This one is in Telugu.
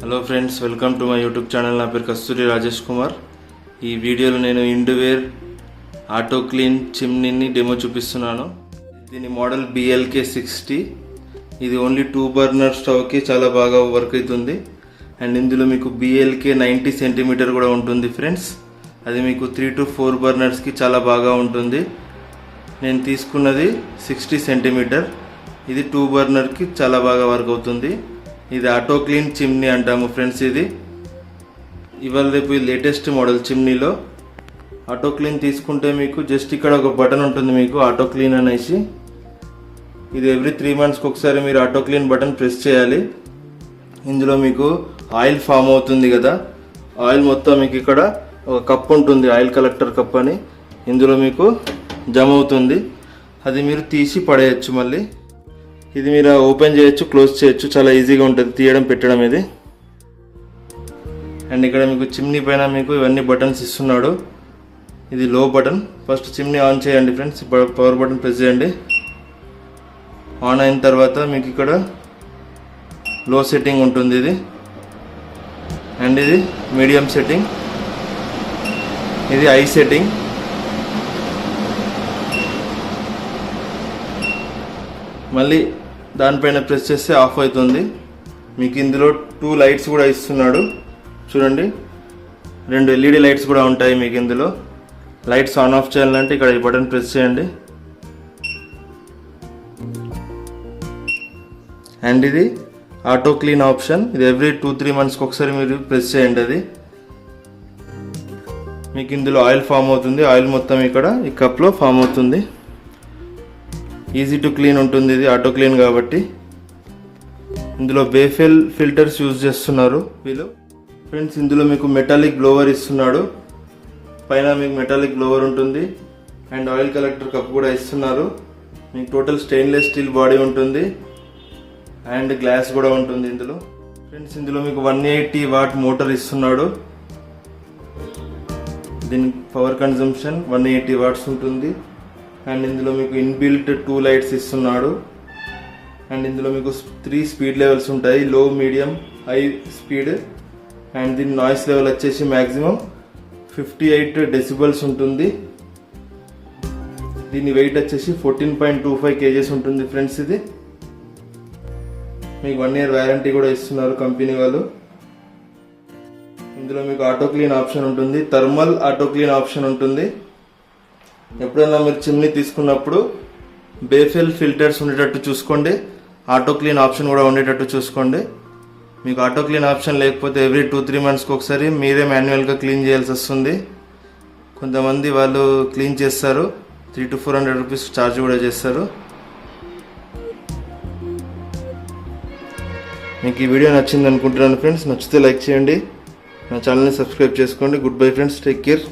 Hello friends, welcome to my YouTube channel. నా పేరు కస్తూరి రాజేష్ కుమార్. ఈ వీడియోలో నేను ఇండువేర్ ఆటో క్లీన్ చిమ్నీని డెమో చూపిస్తున్నాను. దీని మోడల్ BLK60. ఇది ఓన్లీ 2 బర్నర్ స్టవ్కి చాలా బాగా వర్క్ అవుతుంది. అండ్ ఇందులో మీకు BLK 90 సెంటీమీటర్ కూడా ఉంటుంది ఫ్రెండ్స్. అది మీకు 3 to 4 బర్నర్స్కి చాలా బాగా ఉంటుంది. నేను తీసుకున్నది 60 సెంటీమీటర్. ఇది 2 బర్నర్కి చాలా బాగా వర్క్ అవుతుంది. ఇది ఆటో క్లీన్ చిమ్నీ అంటాము ఫ్రెండ్స్. ఇది ఇవాళ రేపు లేటెస్ట్ మోడల్ చిమ్నీలో ఆటో క్లీన్ తీసుకుంటే మీకు జస్ట్ ఇక్కడ ఒక బటన్ ఉంటుంది మీకు ఆటో క్లీన్ అనేసి. ఇది ఎవ్రీ 3 monthsకి ఒకసారి మీరు ఆటో క్లీన్ బటన్ ప్రెస్ చేయాలి. ఇందులో మీకు ఆయిల్ ఫామ్ అవుతుంది కదా, ఆయిల్ మొత్తం మీకు ఇక్కడ ఒక కప్ ఉంటుంది, ఆయిల్ కలెక్టర్ కప్ అని. ఇందులో మీకు జమ అవుతుంది. అది మీరు తీసి పడేయచ్చు. మళ్ళీ ఇది మీరు ఓపెన్ చేయొచ్చు, క్లోజ్ చేయొచ్చు. చాలా ఈజీగా ఉంటుంది తీయడం పెట్టడం ఇది. అండ్ ఇక్కడ మీకు చిమ్నీ పైన మీకు ఇవన్నీ బటన్స్ ఇస్తున్నాడు. ఇది లో బటన్. ఫస్ట్ చిమ్నీ ఆన్ చేయండి ఫ్రెండ్స్. పవర్ బటన్ ప్రెస్ చేయండి. ఆన్ అయిన తర్వాత మీకు ఇక్కడ లో సెట్టింగ్ ఉంటుంది ఇది. అండ్ ఇది మీడియం సెట్టింగ్, ఇది హై సెట్టింగ్. మళ్ళీ దానిపైన ప్రెస్ చేస్తే ఆఫ్ అవుతుంది. మీకు ఇందులో 2 లైట్స్ కూడా ఇస్తున్నాడు చూడండి. 2 LED లైట్స్ కూడా ఉంటాయి మీకు ఇందులో. లైట్స్ ఆన్ ఆఫ్ చేయాలంటే ఇక్కడ ఈ బటన్ ప్రెస్ చేయండి. అండ్ ఇది ఆటో క్లీన్ ఆప్షన్. ఇది ఎవ్రీ 2-3 monthsకి ఒకసారి మీరు ప్రెస్ చేయండి. అది మీకు ఇందులో ఆయిల్ ఫామ్ అవుతుంది. ఆయిల్ మొత్తం ఇక్కడ ఈ కప్లో ఫామ్ అవుతుంది. ఈజీ టు క్లీన్ ఉంటుంది ఇది ఆటో క్లీన్ కాబట్టి. ఇందులో బేఫెల్ ఫిల్టర్స్ యూజ్ చేస్తున్నారు వీళ్ళు ఫ్రెండ్స్. ఇందులో మీకు మెటాలిక్ బ్లోవర్ ఇస్తున్నాడు. పైన మీకు మెటాలిక్ బ్లోవర్ ఉంటుంది. అండ్ ఆయిల్ కలెక్టర్ కప్ కూడా ఇస్తున్నారు. మీకు టోటల్ స్టెయిన్లెస్ స్టీల్ బాడీ ఉంటుంది. అండ్ గ్లాస్ కూడా ఉంటుంది ఇందులో ఫ్రెండ్స్. ఇందులో మీకు 180 watt మోటార్ ఇస్తున్నాడు. దీని పవర్ కన్జంప్షన్ 180 watts ఉంటుంది. అండ్ ఇందులో మీకు ఇన్బిల్ట్ 2 లైట్స్ ఇస్తున్నాడు. అండ్ ఇందులో మీకు 3 స్పీడ్ లెవెల్స్ ఉంటాయి, లో, మీడియం, హై స్పీడ్. అండ్ దీని నాయిస్ లెవెల్ వచ్చేసి మ్యాక్సిమం 58 decibels ఉంటుంది. దీని వెయిట్ వచ్చేసి 14.25 kgs ఉంటుంది ఫ్రెండ్స్. ఇది మీకు 1 year వారంటీ కూడా ఇస్తున్నారు కంపెనీ వాళ్ళు. ఇందులో మీకు ఆటో క్లీన్ ఆప్షన్ ఉంటుంది, థర్మల్ ఆటో క్లీన్ ఆప్షన్ ఉంటుంది. ఎప్పుడైనా మీరు చిమ్నీ తీసుకున్నప్పుడు బేఫెల్ ఫిల్టర్స్ ఉండేటట్టు చూసుకోండి. ఆటో క్లీన్ ఆప్షన్ కూడా ఉండేటట్టు చూసుకోండి. మీకు ఆటో క్లీన్ ఆప్షన్ లేకపోతే ఎవ్రీ 2-3 monthsకి ఒకసారి మీరే మాన్యువల్గా క్లీన్ చేయాల్సి వస్తుంది. కొంతమంది వాళ్ళు క్లీన్ చేస్తారు, 300 to 400 rupees ఛార్జ్ కూడా చేస్తారు. మీకు ఈ వీడియో నచ్చింది అనుకుంటున్నాను ఫ్రెండ్స్. నచ్చితే లైక్ చేయండి, నా ఛానల్ని సబ్స్క్రైబ్ చేసుకోండి. Good bye friends, take care.